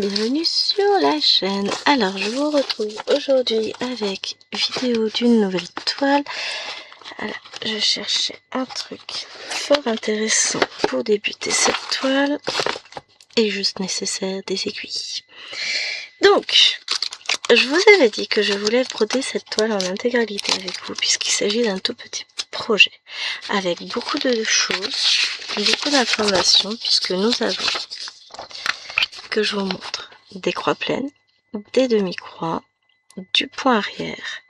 bienvenue sur la chaîne. Alors je vous retrouve aujourd'hui avec vidéo d'une nouvelle toile. Alors, je cherchais un truc fort intéressant pour débuter cette toile et juste nécessaire des aiguilles. Donc je vous avais dit que je voulais broder cette toile en intégralité avec vous puisqu'il s'agit d'un tout petit projet avec beaucoup de choses, beaucoup d'informations, puisque nous avons, que je vous montre, des croix pleines, des demi-croix, du point arrière,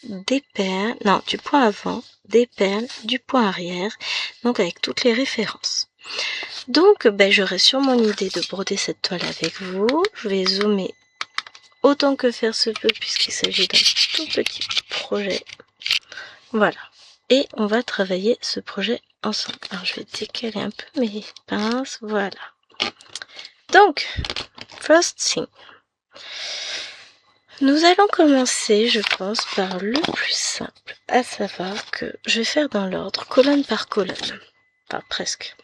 des perles, non, du point avant, des perles, du point arrière, donc avec toutes les références. Donc je reste sur mon idée de broder cette toile avec vous. Je vais zoomer autant que faire se peut puisqu'il s'agit d'un tout petit projet. Voilà. Et on va travailler ce projet ensemble. Alors je vais décaler un peu mes pinces, voilà. Donc, first thing. Nous allons commencer, je pense, par le plus simple, à savoir que je vais faire dans l'ordre, colonne par colonne. Enfin, presque.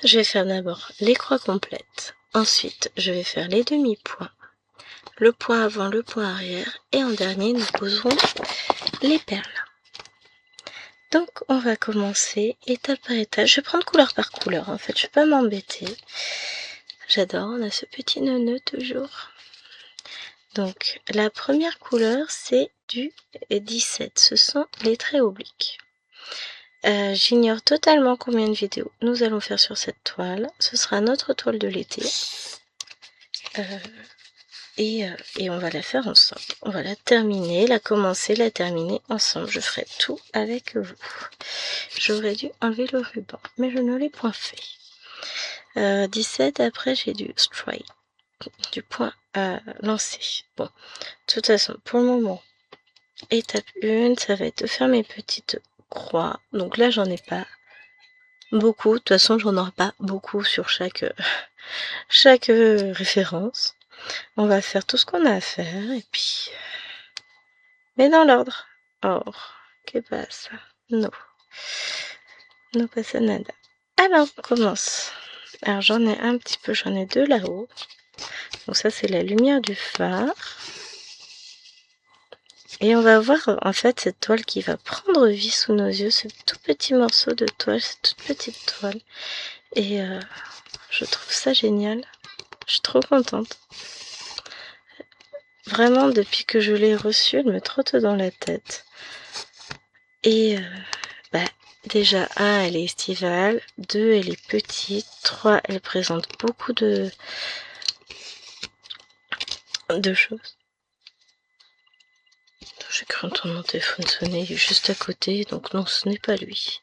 Je vais faire d'abord les croix complètes. Ensuite, je vais faire les demi-points. Le point avant, le point arrière. Et en dernier, nous poserons les perles. Donc on va commencer étape par étape. Je vais prendre couleur par couleur en fait, je vais pas m'embêter. J'adore, on a ce petit neuneu toujours. Donc la première couleur c'est du 17, ce sont les traits obliques. J'ignore totalement combien de vidéos nous allons faire sur cette toile. Ce sera notre toile de l'été. Et on va la faire ensemble. On va la terminer, la commencer, la terminer ensemble. Je ferai tout avec vous. J'aurais dû enlever le ruban, mais je ne l'ai point fait. 17, après j'ai du straight, du point lancé. Bon, de toute façon, pour le moment, étape 1, ça va être de faire mes petites croix. Donc là, j'en ai pas beaucoup. De toute façon, j'en aurai pas beaucoup sur chaque référence. On va faire tout ce qu'on a à faire et puis... Mais dans l'ordre. Or, que pasa? No. No pasa nada. Alors, on commence. Alors, j'en ai un petit peu, j'en ai deux là-haut. Donc ça, c'est la lumière du phare. Et on va voir, en fait, cette toile qui va prendre vie sous nos yeux. Ce tout petit morceau de toile, cette toute petite toile. Et je trouve ça génial. Je suis trop contente. Vraiment, depuis que je l'ai reçue, elle me trotte dans la tête. Et déjà, 1, elle est estivale. 2, elle est petite. 3, elle présente beaucoup de choses. J'ai cru entendre mon téléphone sonner juste à côté, donc non, ce n'est pas lui.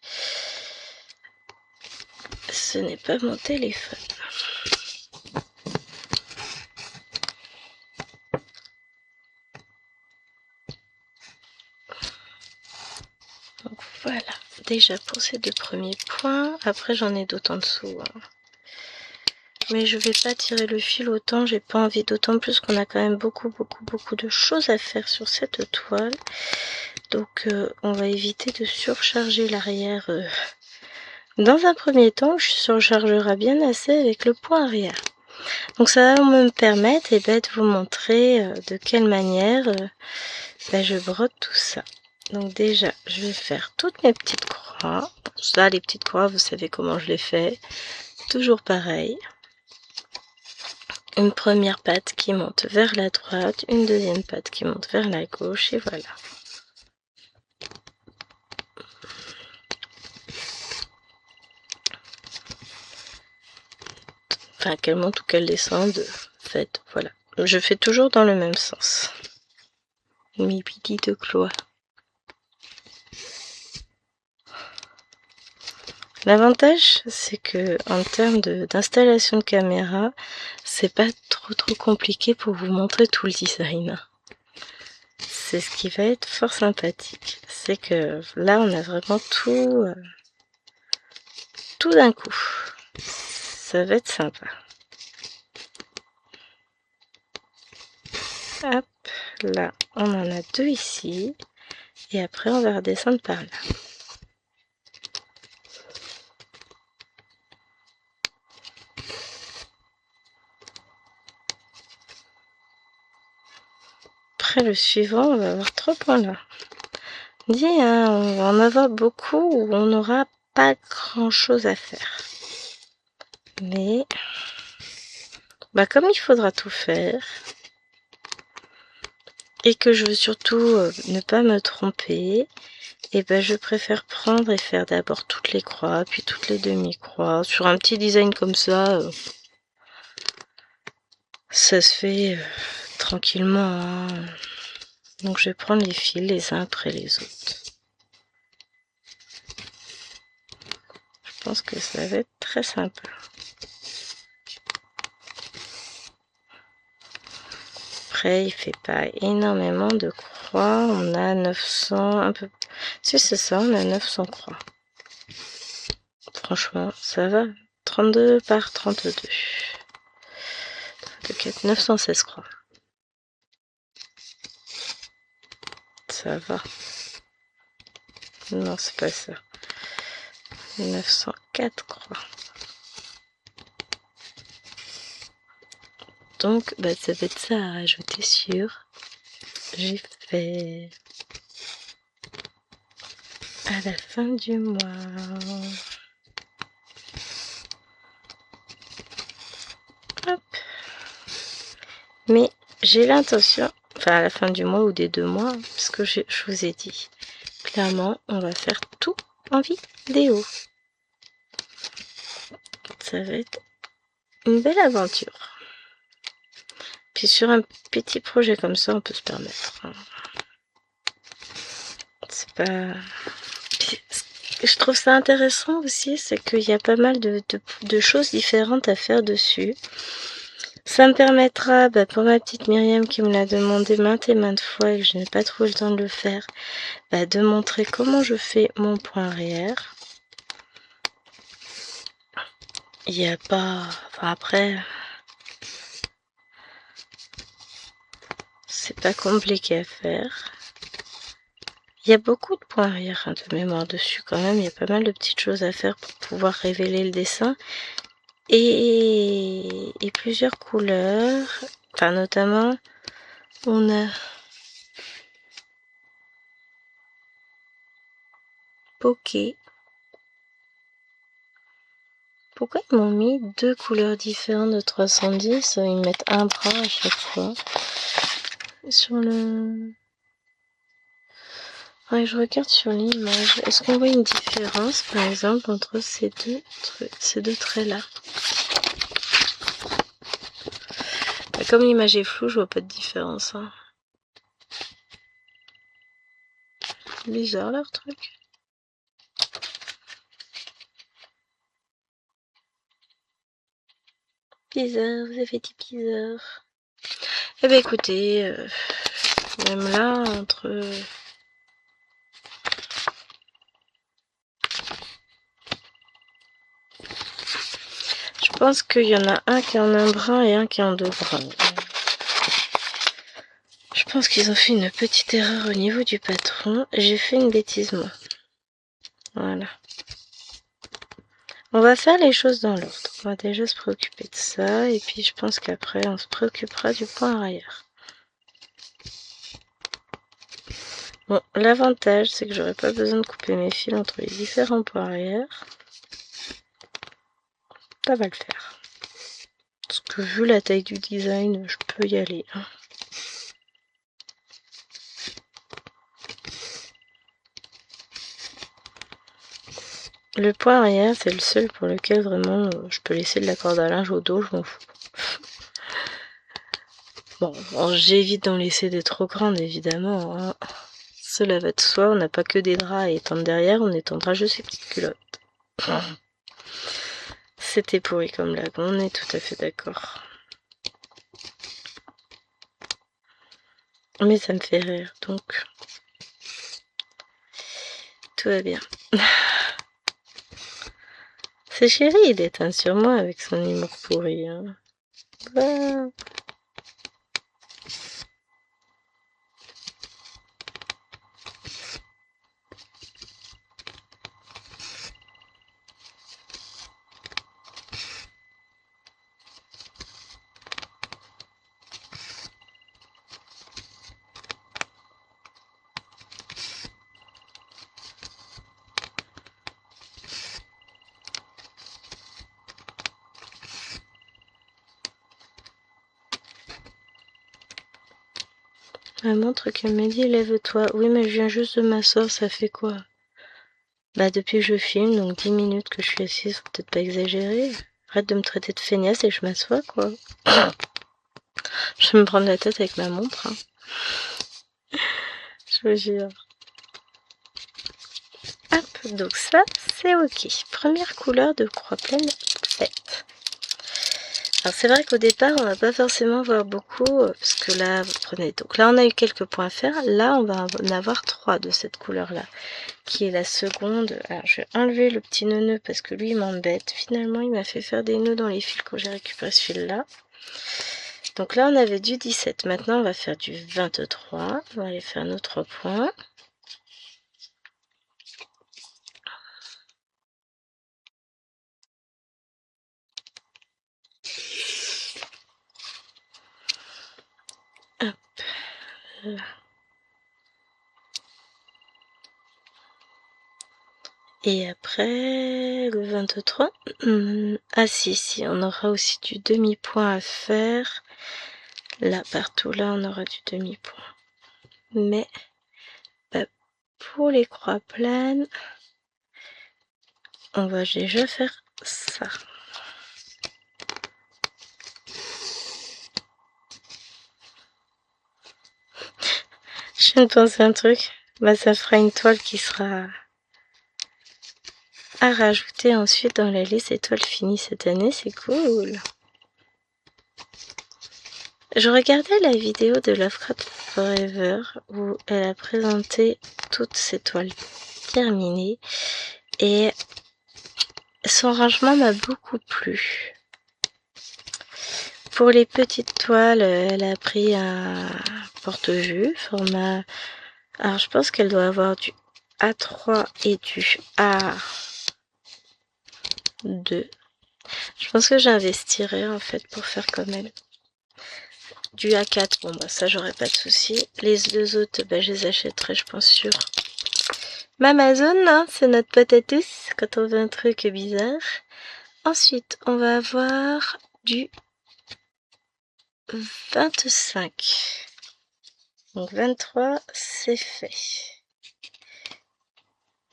Ce n'est pas mon téléphone. Donc voilà, déjà pour ces deux premiers points. Après j'en ai d'autres en dessous. Hein. Mais je vais pas tirer le fil autant, j'ai pas envie, d'autant plus qu'on a quand même beaucoup de choses à faire sur cette toile. Donc on va éviter de surcharger l'arrière dans un premier temps. Je surchargera bien assez avec le point arrière. Donc ça va me permettre de vous montrer de quelle manière je brode tout ça. Donc déjà, je vais faire toutes mes petites croix. Ça, les petites croix, vous savez comment je les fais. Toujours pareil. Une première patte qui monte vers la droite, une deuxième patte qui monte vers la gauche, et voilà. Enfin, qu'elle monte ou qu'elle descende, faites, voilà. Je fais toujours dans le même sens. Mes petites croix. L'avantage, c'est que en termes d'installation de caméra, c'est pas trop compliqué pour vous montrer tout le design. C'est ce qui va être fort sympathique. C'est que là, on a vraiment tout d'un coup. Ça va être sympa. Hop, là, on en a deux ici. Et après, on va redescendre par là. après le suivant, on va avoir 3 points là. Dis, hein, on va en avoir beaucoup où on n'aura pas grand chose à faire. Mais bah comme il faudra tout faire et que je veux surtout ne pas me tromper, et ben je préfère prendre et faire d'abord toutes les croix, puis toutes les demi-croix. Sur un petit design comme ça, ça se fait tranquillement, hein. Donc je vais prendre les fils les uns après les autres. Je pense que ça va être très simple. Après, il fait pas énormément de croix. On a 900, un peu... Si c'est ça, on a 900 croix. Franchement, ça va. 32 par 32. 4, 916 croix. Ça va. Non, c'est pas ça. 904 croix. Donc, bah, ça va être ça à rajouter sur. J'ai fait à la fin du mois. Hop. Mais j'ai l'intention, enfin à la fin du mois ou des 2 mois, parce que je vous ai dit, clairement, on va faire tout en vidéo. Ça va être une belle aventure. Puis sur un petit projet comme ça, on peut se permettre. C'est pas... Je trouve ça intéressant aussi, c'est qu'il y a pas mal de choses différentes à faire dessus. Ça me permettra, bah, pour ma petite Myriam qui me l'a demandé maintes et maintes fois et que je n'ai pas trop le temps de le faire, bah, de montrer comment je fais mon point arrière. Il n'y a pas... Enfin après... C'est pas compliqué à faire. Il y a beaucoup de points arrière hein, de mémoire dessus quand même. Il y a pas mal de petites choses à faire pour pouvoir révéler le dessin. Et plusieurs couleurs. Enfin notamment, on a Poké. Pourquoi ils m'ont mis 2 couleurs différentes de 310? Ils mettent un bras à chaque fois. Sur le... Ouais, je regarde sur l'image. Est-ce qu'on voit une différence, par exemple, entre ces deux traits-là? Bah, comme l'image est floue, je vois pas de différence. Hein. Bizarre leur truc. Bizarre, vous avez dit bizarre. Eh ben écoutez, même là, entre... Je pense qu'il y en a un qui est en un brin et un qui est en 2 brins. Je pense qu'ils ont fait une petite erreur au niveau du patron. J'ai fait une bêtise moi. Voilà. On va faire les choses dans l'ordre. On va déjà se préoccuper de ça. Et puis je pense qu'après on se préoccupera du point arrière. Bon, l'avantage c'est que j'aurai pas besoin de couper mes fils entre les différents points arrière. Ça va le faire. Parce que vu la taille du design, je peux y aller. Hein. Le point arrière, c'est le seul pour lequel vraiment je peux laisser de la corde à linge au dos, je m'en fous. Bon, j'évite d'en laisser des trop grandes évidemment. Hein. Cela va de soi, on n'a pas que des draps à étendre derrière, on étendra juste ces petites culottes. C'était pourri comme blague, on est tout à fait d'accord. Mais ça me fait rire, donc tout va bien. C'est chéri, il éteint sur moi avec son humour pourri. Hein. Bah... La montre qu'elle m'a dit, lève-toi. Oui, mais je viens juste de m'asseoir, ça fait quoi? Bah, depuis que je filme, donc 10 minutes que je suis assise, faut peut-être pas exagérer. Arrête de me traiter de feignasse et je m'assois, quoi. Je vais me prendre la tête avec ma montre, hein. Je vous jure. Hop, donc ça, c'est ok. Première couleur de croix pleine faite. Alors c'est vrai qu'au départ, on va pas forcément voir beaucoup, parce que là, vous prenez... Donc là, on a eu quelques points à faire. Là, on va en avoir 3 de cette couleur-là, qui est la seconde. Alors, je vais enlever le petit nœud parce que lui, il m'embête. Finalement, il m'a fait faire des nœuds dans les fils quand j'ai récupéré ce fil-là. Donc là, on avait du 17. Maintenant, on va faire du 23. On va aller faire nos 3 points. Hop, là. Et après, le 23, ah si, on aura aussi du demi-point à faire. Là, partout, là, on aura du demi-point. Mais, bah, pour les croix planes, on va déjà faire ça. Je viens de penser un truc. Bah, ça fera une toile qui sera à rajouter ensuite dans la liste étoile finie cette année, c'est cool. Je regardais la vidéo de Lovecraft Forever où elle a présenté toutes ses toiles terminées et son rangement m'a beaucoup plu. Pour les petites toiles, elle a pris un porte-vue format... Alors je pense qu'elle doit avoir du A3 et du A2. Je pense que j'investirai en fait pour faire comme elle. Du A4, bon bah ça j'aurais pas de souci. Les deux autres, bah je les achèterai je pense sur Amazon, hein, c'est notre pote à tous quand on veut un truc bizarre. Ensuite, on va avoir du 25. Donc 23, c'est fait.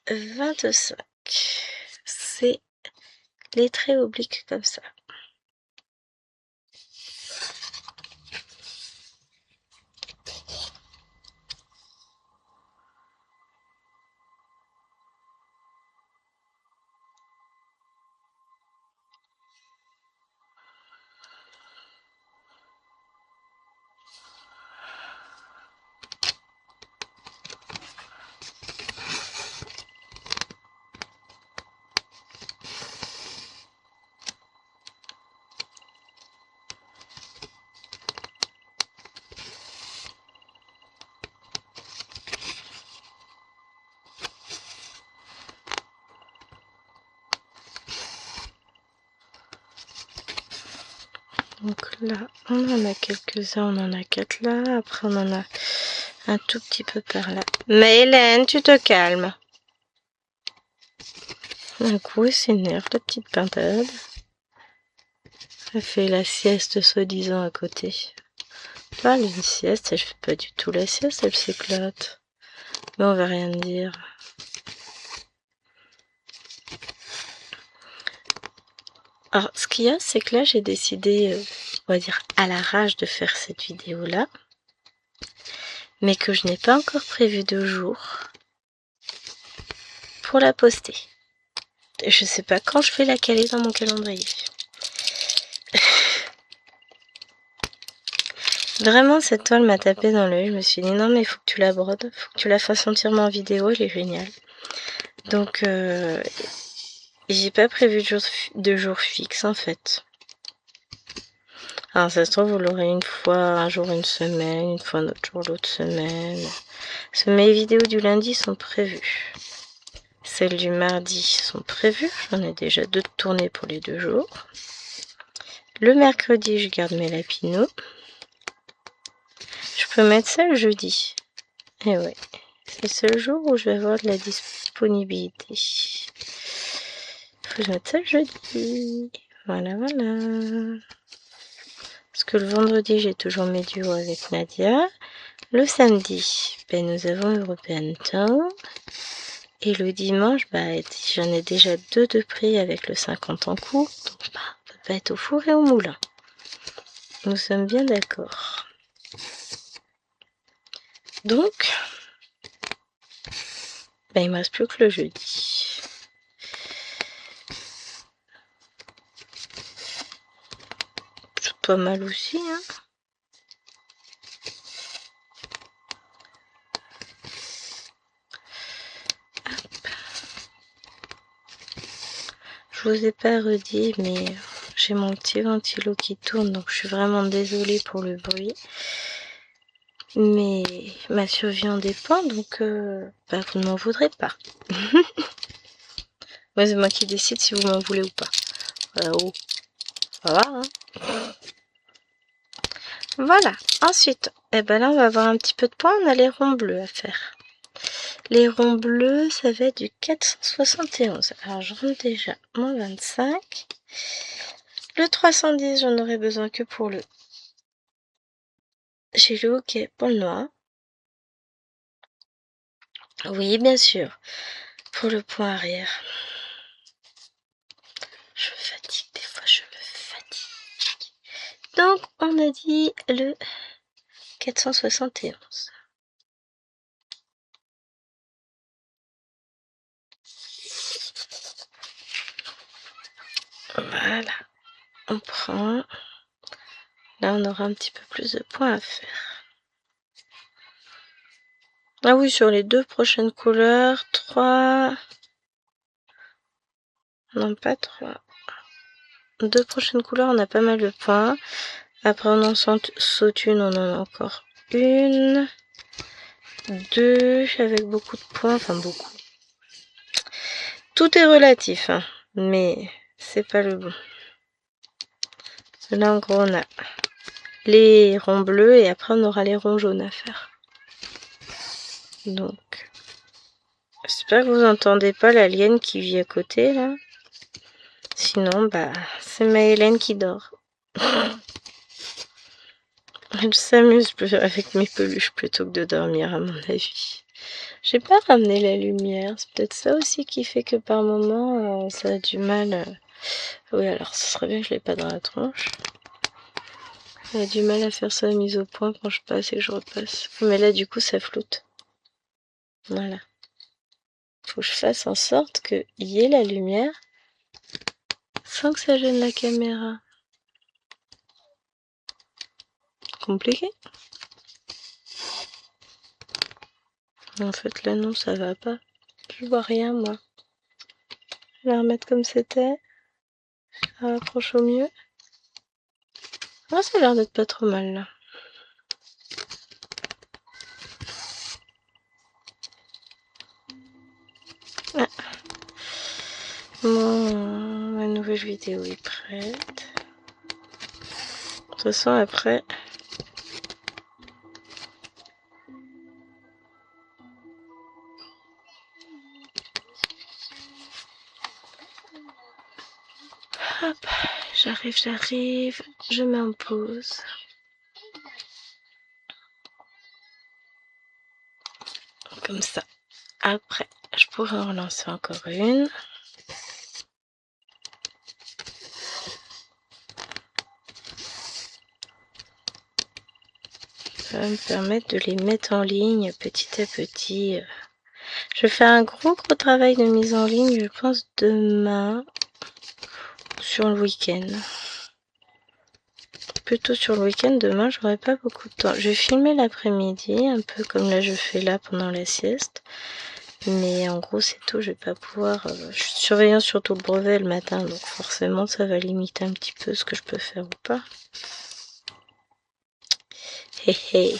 25, c'est les traits obliques comme ça. Donc là, on en a quelques-uns, on en a 4 là, après on en a un tout petit peu par là. Mais Hélène, tu te calmes. Un coup, elle s'énerve, la petite pintade. Elle fait la sieste soi-disant à côté. Pas une sieste, elle fait pas du tout la sieste, elle s'éclate. Mais on va rien dire. Alors, ce qu'il y a, c'est que là, j'ai décidé, on va dire, à la rage de faire cette vidéo-là. Mais que je n'ai pas encore prévu de jour pour la poster. Et je sais pas quand je vais la caler dans mon calendrier. Vraiment, cette toile m'a tapé dans l'œil. Je me suis dit, non, mais il faut que tu la brodes. Faut que tu la fasses entièrement en vidéo. Elle est géniale. Donc, j'ai pas prévu de jour fixe, en fait. Alors, ça se trouve, vous l'aurez une fois, un jour, une semaine, une fois un autre jour, l'autre semaine. Parce que mes vidéos du lundi sont prévues. Celles du mardi sont prévues. J'en ai déjà 2 de tournées pour les 2 jours. Le mercredi, je garde mes lapinaux. Je peux mettre ça le jeudi. Et ouais, c'est le seul jour où je vais avoir de la disponibilité. Faut que je mette ça le jeudi. Voilà, voilà. Parce que le vendredi, j'ai toujours mes duos avec Nadia. Le samedi, ben, nous avons European Town. Et le dimanche, j'en ai déjà 2 de prix avec le 50 en cours. Donc, ça va être au four et au moulin. Nous sommes bien d'accord. Donc, il ne me reste plus que le jeudi. C'est pas mal aussi, hein. Je vous ai pas redit, mais j'ai mon petit ventilo qui tourne, donc je suis vraiment désolée pour le bruit. Mais ma survie en dépend, donc vous ne m'en voudrez pas. Moi, c'est moi qui décide si vous m'en voulez ou pas. Oh, ça va, hein. Voilà. Ensuite, là, on va avoir un petit peu de points. On a les ronds bleus à faire. Les ronds bleus, ça va être du 471. Alors, je rentre déjà mon 25. Le 310, j'en aurai besoin que pour le... J'ai le hockey pour le noir. Oui, bien sûr. Pour le point arrière. Je me fatigue, des fois je me fatigue. Donc, on a dit le 471. Voilà. On prend. Là, on aura un petit peu plus de points à faire. Ah oui, sur les 2 prochaines couleurs, 3... Non, pas 3. 2 prochaines couleurs, on a pas mal de points. Après, on en saute une, on en a encore une. 2, avec beaucoup de points. Enfin, beaucoup. Tout est relatif, hein, mais c'est pas le bon. Là, en gros, on a les ronds bleus et après, on aura les ronds jaunes à faire. Donc, j'espère que vous entendez pas l'alien qui vit à côté, là. Sinon, c'est ma Hélène qui dort. Elle s'amuse avec mes peluches plutôt que de dormir, à mon avis. J'ai pas ramené la lumière. C'est peut-être ça aussi qui fait que par moment, ça a du mal. Oui, alors, ce serait bien que je l'ai pas dans la tronche. Ça a du mal à faire sa mise au point quand je passe et que je repasse. Mais là, du coup, ça floute. Voilà. Faut que je fasse en sorte qu'il y ait la lumière sans que ça gêne la caméra. Compliqué. En fait, là, non, ça va pas. Je vois rien, moi. Je vais la remettre comme c'était. Ça rapproche au mieux. Ah, ça a l'air d'être pas trop mal, là. Ah. Bon, ma nouvelle vidéo est prête. De toute façon, après... Hop, j'arrive, je mets en pause. Comme ça. Après, je pourrais en relancer encore une. Ça va me permettre de les mettre en ligne petit à petit. Je vais faire un gros travail de mise en ligne, je pense, demain. Sur le week-end. Plutôt sur le week-end, demain, j'aurai pas beaucoup de temps. Je vais filmer l'après-midi, un peu comme là je fais là pendant la sieste. Mais en gros, c'est tout, je vais pas pouvoir... je suis surveillant surtout le brevet le matin, donc forcément, ça va limiter un petit peu ce que je peux faire ou pas. Hé hé.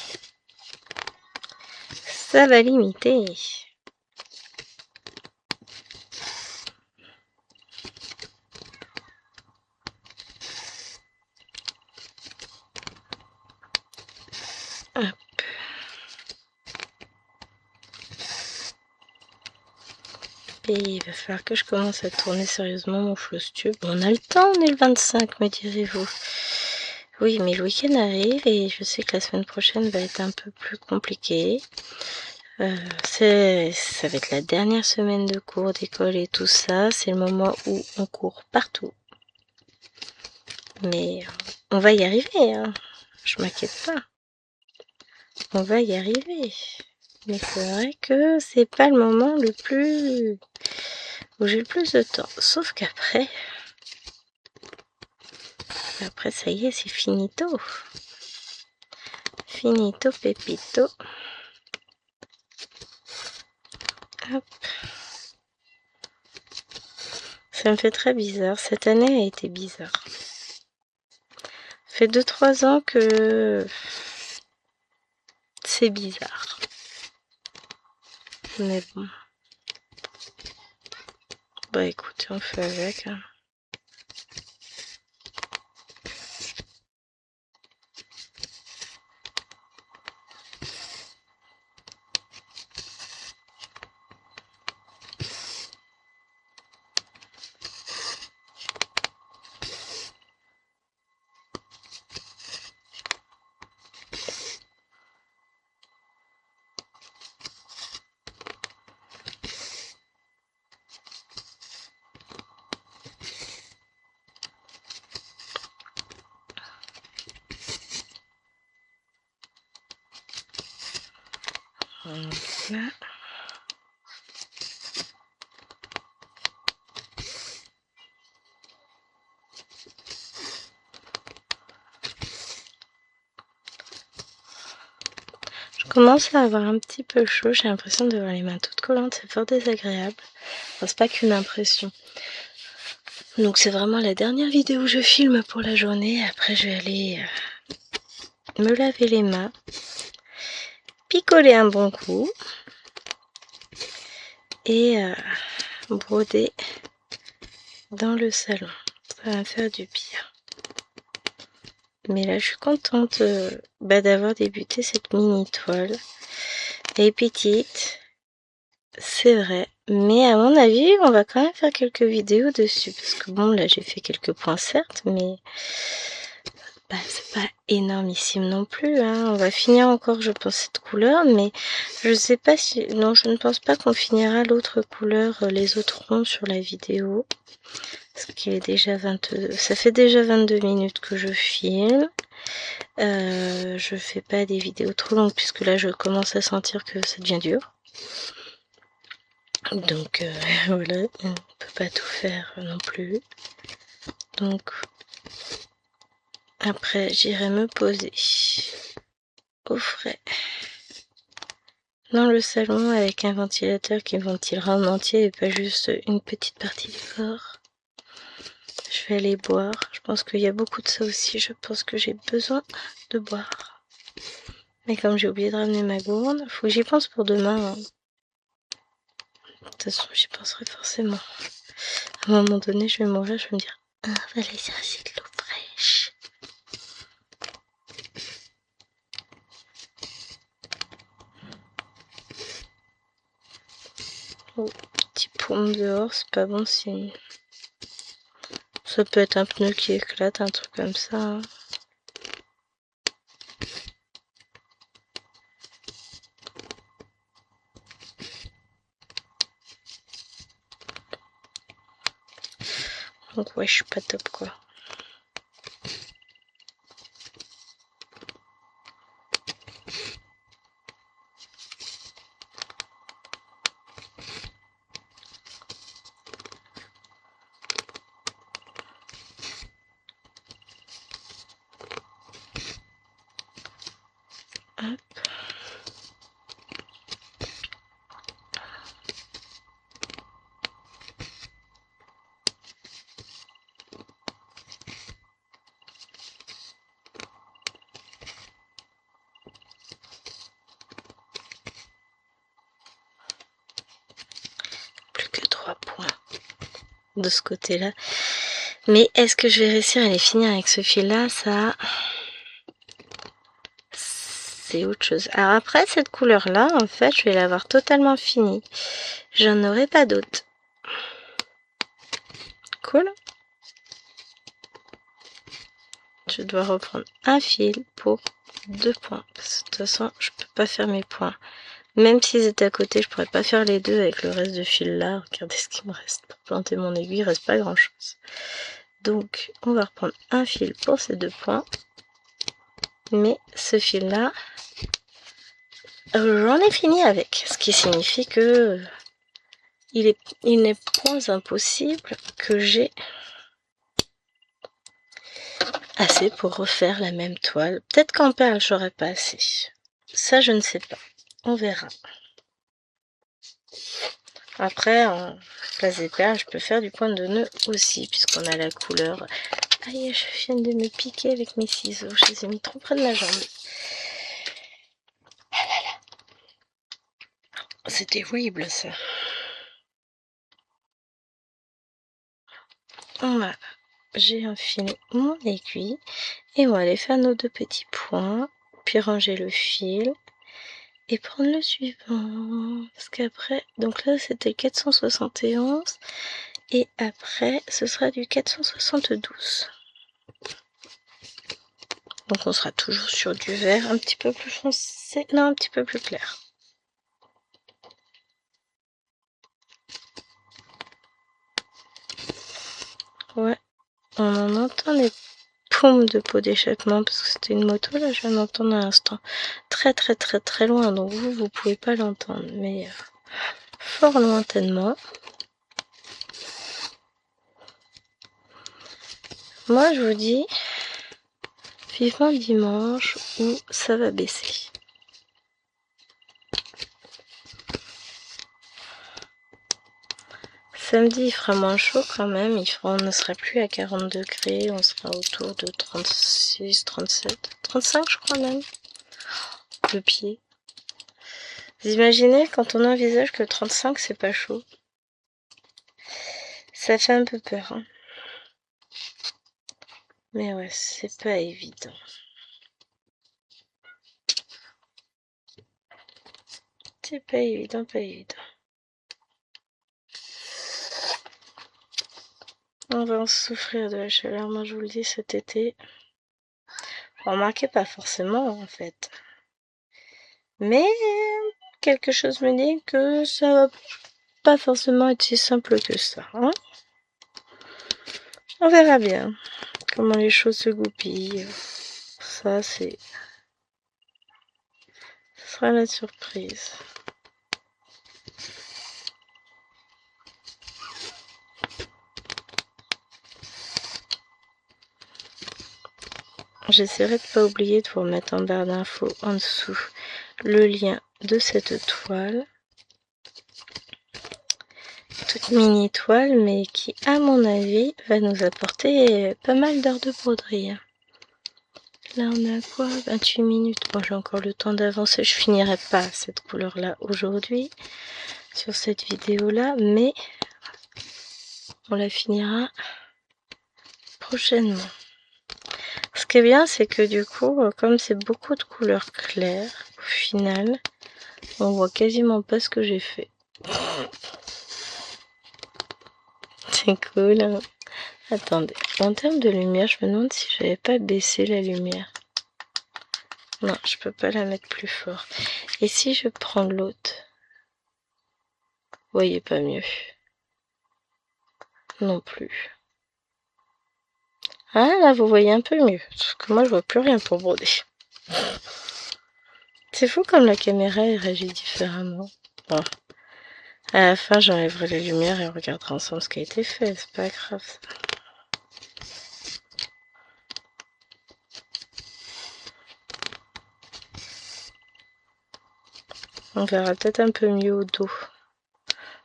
Ça va limiter. Hop. Et il va falloir que je commence à tourner sérieusement mon floss tube. On a le temps, on est le 25, me direz-vous. Oui, mais le week-end arrive et je sais que la semaine prochaine va être un peu plus compliquée. Ça va être la dernière semaine de cours d'école et tout ça. C'est le moment où on court partout. Mais on va y arriver, hein. Je m'inquiète pas. On va y arriver. Mais c'est vrai que c'est pas le moment le plus où j'ai le plus de temps. Sauf qu'après, ça y est, c'est finito. Finito pepito. Hop. Ça me fait très bizarre. Cette année a été bizarre. Ça fait 2-3 ans que c'est bizarre. Mais bon. Bah écoute, on fait avec. Hein. Là. Je commence à avoir un petit peu chaud, j'ai l'impression d'avoir les mains toutes collantes, c'est fort désagréable. Enfin, c'est pas qu'une impression. Donc c'est vraiment la dernière vidéo que je filme pour la journée. Après je vais aller me laver les mains, picoler un bon coup et broder dans le salon. Ça va me faire du bien. Mais là je suis contente d'avoir débuté cette mini toile. Elle est petite, c'est vrai. Mais à mon avis, on va quand même faire quelques vidéos dessus. Parce que bon, là j'ai fait quelques points certes, mais bah, c'est pas énormissime non plus. Hein. On va finir encore, je pense, cette couleur. Mais je sais pas si... Non, je ne pense pas qu'on finira l'autre couleur, les autres ronds sur la vidéo. Parce qu'il est déjà 22... Ça fait déjà 22 minutes que je filme. Je fais pas des vidéos trop longues puisque là je commence à sentir que ça devient dur. Donc voilà, on peut pas tout faire non plus. Donc après j'irai me poser au frais dans le salon avec un ventilateur qui ventilera en entier et pas juste une petite partie du corps. Je vais aller boire. Je pense qu'il y a beaucoup de ça aussi. Je pense que j'ai besoin de boire. Mais comme j'ai oublié de ramener ma gourde, faut que j'y pense pour demain. Hein. De toute façon, j'y penserai forcément. À un moment donné, je vais mourir, je vais me dire « Ah, on va aller chercher de l'eau fraîche. » Oh, petit paume dehors, c'est pas bon signe. Ça peut être un pneu qui éclate, un truc comme ça. Hein. Donc ouais, je suis pas top quoi. Hop. Plus que 3 points de ce côté-là. Mais est-ce que je vais réussir à les finir avec ce fil-là? Ça, c'est autre chose. Alors après, cette couleur-là, en fait, je vais l'avoir totalement finie. J'en aurai pas d'autre. Cool. je dois reprendre un fil pour 2 points. Parce que de toute façon, je peux pas faire mes points. Même s'ils étaient à côté, je pourrais pas faire les deux avec le reste de fil là. Regardez ce qu'il me reste pour planter mon aiguille, il reste pas grand chose. Donc, on va reprendre un fil pour ces 2 points. Mais ce fil là, j'en ai fini avec. Ce qui signifie que il n'est point impossible que j'ai assez pour refaire la même toile. Peut-être qu'en perles, j'aurai pas assez. Ça, je ne sais pas. On verra. Après, en place des perles, je peux faire du point de nœud aussi, puisqu'on a la couleur. Aïe, je viens de me piquer avec mes ciseaux. Je les ai mis trop près de la jambe. Ah là là. C'est terrible, ça. Voilà. J'ai enfilé mon aiguille. Et on va aller faire nos 2 petits points. Puis ranger le fil. Et prendre le suivant. Parce qu'après, donc là c'était 471. Et après, ce sera du 472. Donc on sera toujours sur du vert un petit peu plus foncé. Non, un petit peu plus clair. Ouais, on en entend des paumes de peau d'échappement parce que c'était une moto là, je viens d'entendre à l'instant. Très très très très loin, donc vous pouvez pas l'entendre, mais fort lointainement. Moi je vous dis, vivement dimanche où ça va baisser. Samedi il fera moins chaud quand même, on ne sera plus à 40 degrés, on sera autour de 36, 37, 35 je crois même. Le pied. Vous imaginez quand on envisage que 35 c'est pas chaud? Ça fait un peu peur, hein. Mais ouais, c'est pas évident. C'est pas évident, pas évident. On va en souffrir de la chaleur, moi je vous le dis, cet été. Remarquez pas forcément en fait. Mais quelque chose me dit que ça va pas forcément être si simple que ça, hein. On verra bien comment les choses se goupillent. Ça, ce sera la surprise. J'essaierai de pas oublier de vous remettre en barre d'infos en dessous le lien de cette toile. Toute mini toile, mais qui, à mon avis, va nous apporter pas mal d'heures de broderie. Là, on a quoi? 28 minutes. Bon, j'ai encore le temps d'avancer. Je finirai pas cette couleur-là aujourd'hui sur cette vidéo-là, mais on la finira prochainement. Ce qui est bien, c'est que du coup, comme c'est beaucoup de couleurs claires, au final, on voit quasiment pas ce que j'ai fait. C'est cool, hein. Attendez, en termes de lumière, je me demande si j'avais pas baissé la lumière. Non, je peux pas la mettre plus fort. Et si je prends l'autre? Vous voyez pas mieux. Non plus. Ah là, vous voyez un peu mieux. Parce que moi, je vois plus rien pour broder. C'est fou comme la caméra elle réagit différemment. Bon. À la fin, j'enlèverai les lumières et on regardera ensemble ce qui a été fait. C'est pas grave, ça. On verra peut-être un peu mieux au dos.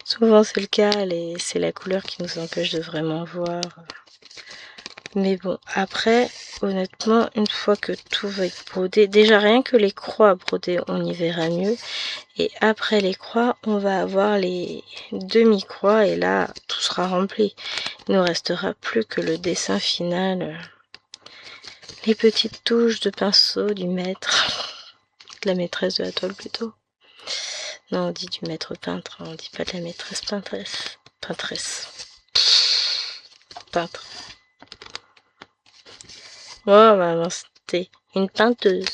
Souvent, c'est le cas. C'est la couleur qui nous empêche de vraiment voir. Mais bon, après, honnêtement, une fois que tout va être brodé, déjà rien que les croix à broder, on y verra mieux. Et après les croix, on va avoir les demi-croix et là, tout sera rempli. Il ne nous restera plus que le dessin final. Les petites touches de pinceau du maître, de la maîtresse de la toile plutôt. Non, on dit du maître peintre, on dit pas de la maîtresse peintresse. Peintre. Oh, maman, c'était une peinteuse.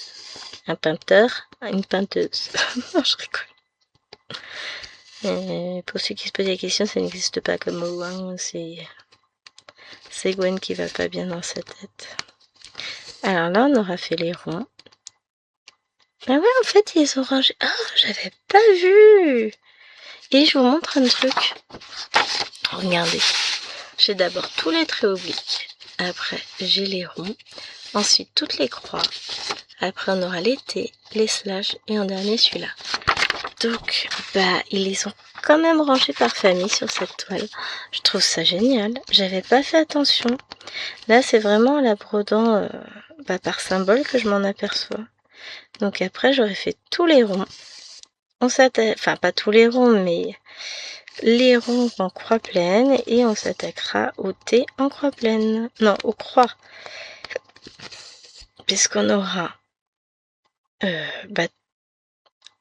Un peinteur, une peinteuse. Non, je rigole. Pour ceux qui se posent la question, ça n'existe pas comme mot, hein. C'est Gwen qui va pas bien dans sa tête. Alors là, on aura fait les ronds. Ah ouais, en fait, ils sont rangés. Ah, j'avais pas vu. Et je vous montre un truc. Regardez. J'ai d'abord tous les traits obliques. Après, j'ai les ronds. Ensuite, toutes les croix. Après, on aura les T, les slash et en dernier, celui-là. Donc, bah, ils les ont quand même rangés par famille sur cette toile. Je trouve ça génial. J'avais pas fait attention. Là, c'est vraiment en la brodant par symbole que je m'en aperçois. Donc après, j'aurais fait tous les ronds. Enfin, pas tous les ronds, mais les ronds en croix pleine. Et on s'attaquera au T en croix pleine. Non, aux croix. Puisqu'on aura,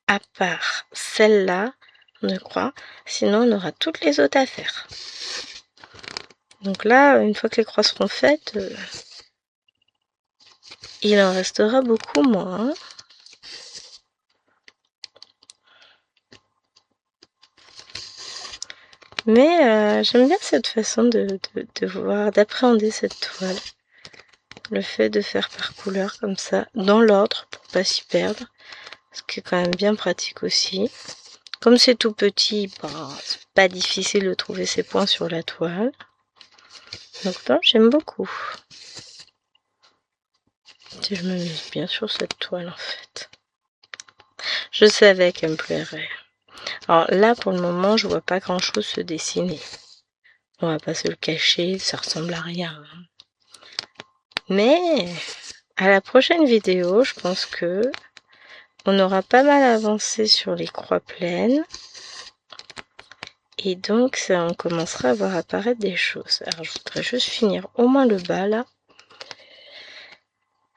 à part celle-là, je crois. Sinon, on aura toutes les autres à faire. Donc là, une fois que les croix seront faites, il en restera beaucoup moins. Mais j'aime bien cette façon de voir, d'appréhender cette toile. Le fait de faire par couleur comme ça, dans l'ordre, pour pas s'y perdre. Ce qui est quand même bien pratique aussi. Comme c'est tout petit, bah, c'est pas difficile de trouver ses points sur la toile. Donc là, j'aime beaucoup. Je m'amuse bien sur cette toile en fait. Je savais qu'elle me plairait. Alors là, pour le moment, je vois pas grand chose se dessiner. On va pas se le cacher, ça ressemble à rien. Mais à la prochaine vidéo, je pense que on aura pas mal avancé sur les croix pleines. Et donc, ça, on commencera à voir apparaître des choses. Alors, je voudrais juste finir au moins le bas, là.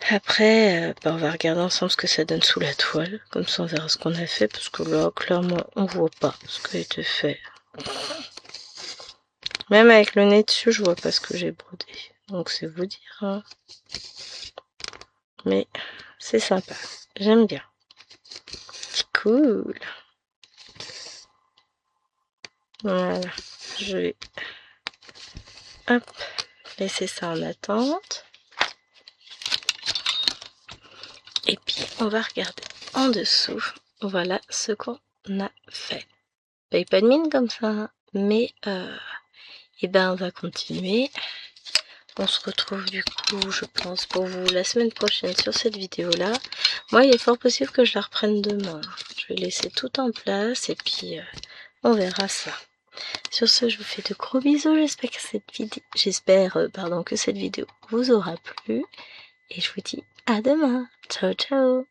Après, on va regarder ensemble ce que ça donne sous la toile. Comme ça, on verra ce qu'on a fait. Parce que là, clairement, on voit pas ce qui a été fait. Même avec le nez dessus, je vois pas ce que j'ai brodé. Donc, c'est vous dire. Hein. Mais, c'est sympa. J'aime bien. Cool. Voilà. Je vais... Hop. Laisser ça en attente. Et puis, on va regarder en dessous. Voilà ce qu'on a fait. Paye pas de mine comme ça, mais et ben on va continuer. On se retrouve du coup, je pense, pour vous la semaine prochaine sur cette vidéo-là. Moi, il est fort possible que je la reprenne demain. Je vais laisser tout en place et puis on verra ça. Sur ce, je vous fais de gros bisous. J'espère que cette vidéo vous aura plu. Et je vous dis à demain. Ciao, ciao.